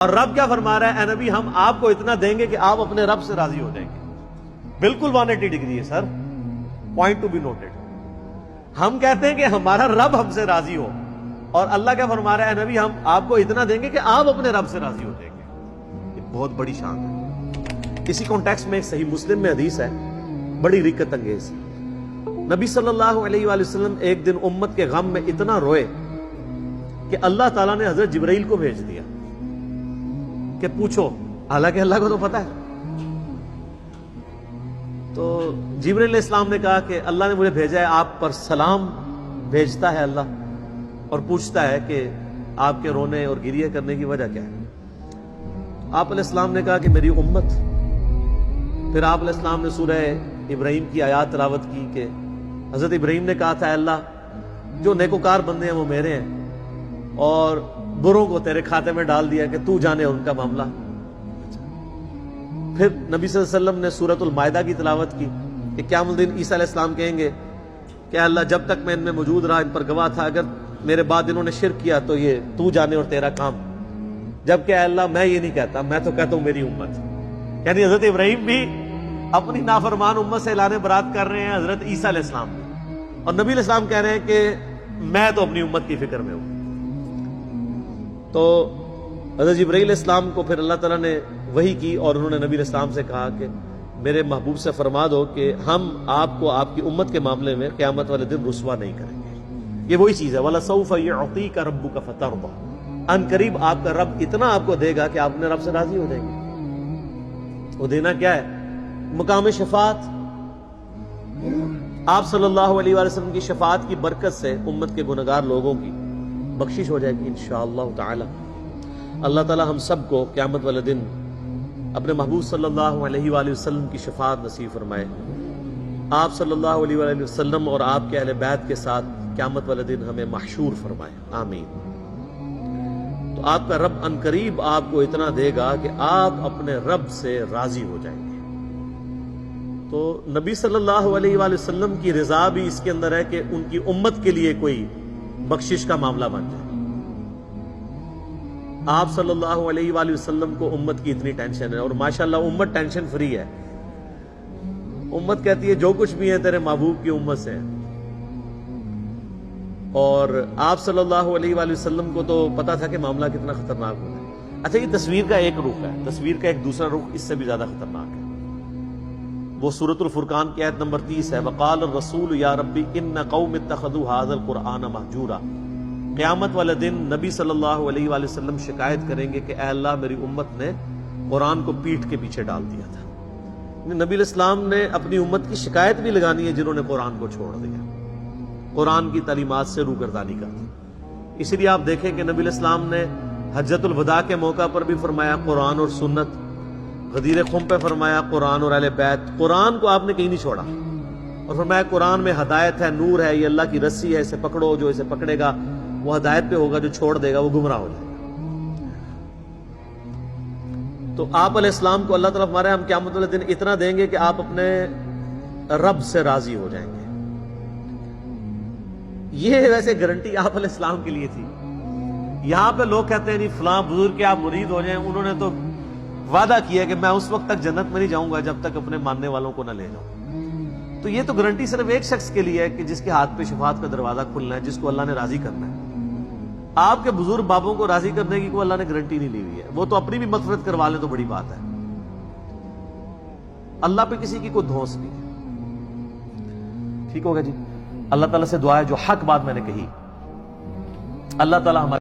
اور رب کیا فرما رہا ہے؟ اے نبی ہم آپ کو اتنا دیں گے کہ آپ اپنے رب سے راضی ہو جائیں گے۔ بالکل 180 ڈگری ہے سر، پوائنٹ ٹو بی نوٹڈ۔ ہم کہتے ہیں کہ ہمارا رب ہم سے راضی ہو، اور اللہ کیا فرما رہا ہے؟ اے نبی ہم آپ کو اتنا دیں گے کہ آپ اپنے رب سے راضی ہو جائیں گے۔ یہ بہت بڑی شان ہے۔ اسی کانٹیکسٹ میں صحیح مسلم میں حدیث ہے بڑی رکت انگیز۔ نبی صلی اللہ علیہ وآلہ وسلم ایک دن امت کے غم میں اتنا روئے کہ اللہ تعالیٰ نے حضرت جبرائیل کو بھیج دیا کہ پوچھو، حالانکہ اللہ کو تو پتا ہے۔ تو جبرائیل علیہ السلام نے کہا کہ اللہ نے مجھے بھیجا ہے، آپ پر سلام بھیجتا ہے اللہ، اور پوچھتا ہے کہ آپ کے رونے اور گریہ کرنے کی وجہ کیا ہے۔ آپ علیہ السلام نے کہا کہ میری امت۔ پھر آپ علیہ السلام نے سورہ ابراہیم کی آیات تلاوت کی کہ حضرت ابراہیم نے کہا تھا، اللہ جو نیکوکار بندے ہیں وہ میرے ہیں، اور بروں کو تیرے کھاتے میں ڈال دیا کہ تو جانے ان کا معاملہ۔ پھر نبی صلی اللہ علیہ وسلم نے سورۃ المائدہ کی تلاوت کی کہ قیامت الدین عیسیٰ علیہ السلام کہیں گے کہ اللہ جب تک میں ان میں موجود رہا ان پر گواہ تھا، اگر میرے بعد انہوں نے شرک کیا تو یہ تو جانے اور تیرا کام۔ جبکہ اے اللہ میں یہ نہیں کہتا، میں تو کہتا ہوں میری امت۔ یعنی حضرت ابراہیم بھی اپنی نافرمان امت سے اعلان برات کر رہے ہیں، حضرت عیسیٰ علیہ السلام، اور نبی علیہ السلام کہہ رہے ہیں کہ میں تو اپنی امت کی فکر میں ہوں۔ تو حضرت جبرائیل علیہ السلام کو پھر اللہ تعالیٰ نے وحی کی، اور انہوں نے نبی علیہ السلام سے کہا کہ میرے محبوب سے فرما دو کہ ہم آپ کو آپ کی امت کے معاملے میں قیامت والے دن رسوا نہیں کریں گے۔ یہ وہی چیز ہے، وَلَسَوْفَ يُعْطِيكَ رَبُّكَ فَتَرْضَىٰ، ان قریب آپ کا رب اتنا آپ کو دے گا کہ آپ اپنے رب سے راضی ہو جائیں گے۔ وہ دینا کیا ہے؟ مقام شفاعت۔ آپ صلی اللہ علیہ وآلہ وسلم کی شفاعت کی برکت سے امت کے گنہگار لوگوں کی بخشش ہو جائے گی انشاءاللہ تعالی۔ اللہ تعالی ہم سب کو قیامت والے دن اپنے محبوب صلی اللہ علیہ وآلہ وسلم کی شفاعت نصیب فرمائے۔ آپ صلی اللہ علیہ وآلہ وسلم اور آپ کے اہل بیت کے ساتھ قیامت والے دن ہمیں محشور فرمائے، آمین۔ تو آپ کا رب ان قریب آپ کو اتنا دے گا کہ آپ اپنے رب سے راضی ہو جائیں گے۔ تو نبی صلی اللہ علیہ وآلہ وسلم کی رضا بھی اس کے اندر ہے کہ ان کی امت کے لیے کوئی بخشش کا معاملہ بن جائے۔ آپ صلی اللہ علیہ وآلہ وسلم کو امت کی اتنی ٹینشن ہے، اور ماشاءاللہ امت ٹینشن فری ہے۔ امت کہتی ہے جو کچھ بھی ہے تیرے محبوب کی امت سے ہے۔ اور آپ صلی اللہ علیہ وآلہ وسلم کو تو پتا تھا کہ معاملہ کتنا خطرناک ہوتا ہے۔ اچھا، یہ تصویر کا ایک رخ ہے، تصویر کا ایک دوسرا رخ اس سے بھی زیادہ خطرناک ہے۔ وہ سورۃ الفرقان کی آیت نمبر 30 ہے، وقال الرسول یا ربی ان قوم اتخذوا هذا القرآن مہجورا۔ قیامت والے دن نبی صلی اللہ علیہ وآلہ وسلم شکایت کریں گے کہ اے اللہ میری امت نے قرآن کو پیٹھ کے پیچھے ڈال دیا تھا۔ نبی علیہ السلام نے اپنی امت کی شکایت بھی لگانی ہے جنہوں نے قرآن کو چھوڑ دیا، قرآن کی تعلیمات سے روگردانی کر دی۔ اس لیے آپ دیکھیں کہ نبی علیہ السلام نے حجۃ الوداع کے موقع پر بھی فرمایا قرآن اور سنت، غدیر خم پہ فرمایا قرآن اور اہل بیت۔ قرآن کو آپ نے کہیں نہیں چھوڑا، اور فرمایا قرآن میں ہدایت ہے، نور ہے، یہ اللہ کی رسی ہے، اسے پکڑو، جو اسے پکڑے گا وہ ہدایت پہ ہوگا، جو چھوڑ دے گا وہ گمراہ ہو جائے گا۔ تو آپ علیہ السلام کو اللہ تعالیٰ ہمارے ہم قیامت والے دن اتنا دیں گے کہ آپ اپنے رب سے راضی ہو جائیں گے۔ یہ ویسے گارنٹی آپ علیہ السلام کے لیے تھی۔ یہاں پہ لوگ کہتے ہیں نہیں فلاں بزرگ کے آپ مرید ہو جائیں، انہوں نے تو وعدہ کیا کہ میں اس وقت تک جنت میں نہیں جاؤں گا جب تک اپنے ماننے والوں کو نہ لے جاؤں۔ تو یہ تو گارنٹی صرف ایک شخص کے لیے ہے کہ جس کے ہاتھ پہ شفاعت کا دروازہ کھلنا ہے، جس کو اللہ نے راضی کرنا ہے۔ آپ کے بزرگ بابوں کو راضی کرنے کی کوئی اللہ نے گارنٹی نہیں لی ہوئی ہے، وہ تو اپنی بھی مغفرت کروا لیں تو بڑی بات ہے۔ اللہ پہ کسی کی کوئی دھونس نہیں ہے۔ ٹھیک ہوگا جی؟ اللہ تعالیٰ سے دعا ہے جو حق بات میں نے کہی، اللہ تعالیٰ ہمارے